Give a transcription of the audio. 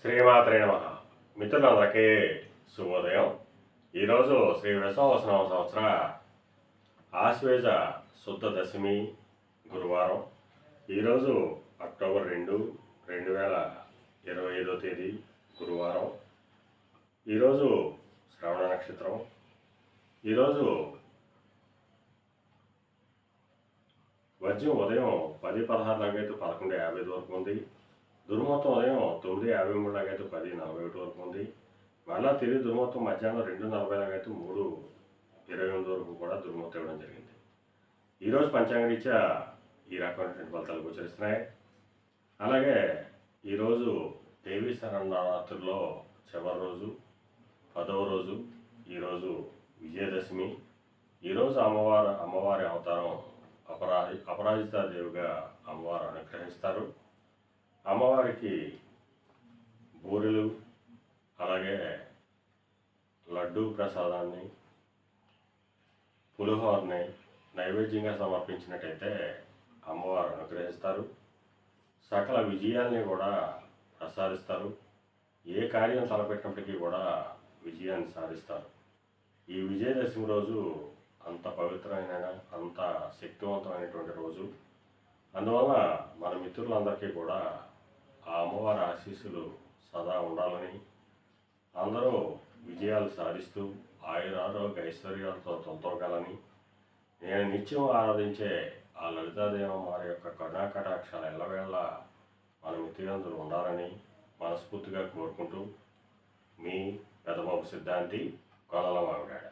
శ్రీమాత్రే నమః. మిత్రులందరికీ శుభోదయం. ఈరోజు శ్రీ విశ్వావసనామ సంవత్సర ఆశ్వేజ శుద్ధ దశమి గురువారం. ఈరోజు అక్టోబర్ 2, 2025 తేదీ గురువారం. ఈరోజు శ్రవణ నక్షత్రం. ఈరోజు వజ్రం ఉదయం 10:16 లాగైతే 11:55 వరకు ఉంది. దుర్ముహూర్తం ఉదయం 9:53 లాగైతే 10:41 వరకు ఉంది. మళ్ళా తిరిగి దుర్ముహూర్తం మధ్యాహ్నం 2:40 లాగైతే 3:28 వరకు కూడా దుర్ముహూర్తం ఇవ్వడం జరిగింది. ఈరోజు పంచాంగరీత్యా ఈ రకమైనటువంటి ఫలితాలు గోచరిస్తున్నాయి. అలాగే ఈరోజు దేవీ శరన్నవరాత్రుల్లో చివరి రోజు, 10వ రోజు. ఈరోజు విజయదశమి. ఈరోజు అమ్మవారి అవతారం అపరాజితాదేవిగా అమ్మవారు అనుగ్రహిస్తారు. అమ్మవారికి బూరెలు, అలాగే లడ్డూ ప్రసాదాన్ని, పులిహోరని నైవేద్యంగా సమర్పించినట్టయితే అమ్మవారు అనుగ్రహిస్తారు. సకల విజయాల్ని కూడా ప్రసాదిస్తారు. ఏ కార్యం తలపెట్టినప్పటికీ కూడా విజయాన్ని సాధిస్తారు. ఈ విజయదశమి రోజు అంత పవిత్రమైన, అంత శక్తివంతమైనటువంటి రోజు. అందువల్ల మన మిత్రులందరికీ కూడా ఆ అమ్మవారి ఆశీస్సులు సదా ఉండాలని, అందరూ విజయాలు సాధిస్తూ ఆయురారోగ్య ఐశ్వర్యాలతో తొలతొలగాలని, నేను నిత్యం ఆరాధించే ఆ లలితాదేవి అమ్మవారి యొక్క కరుణాకటాక్షాలు ఎల్లవేళ మన మిత్రులందరూ ఉండాలని మనస్ఫూర్తిగా కోరుకుంటూ, మీ పెదబాబు సిద్ధాంతి, కొలల మామిడాడ.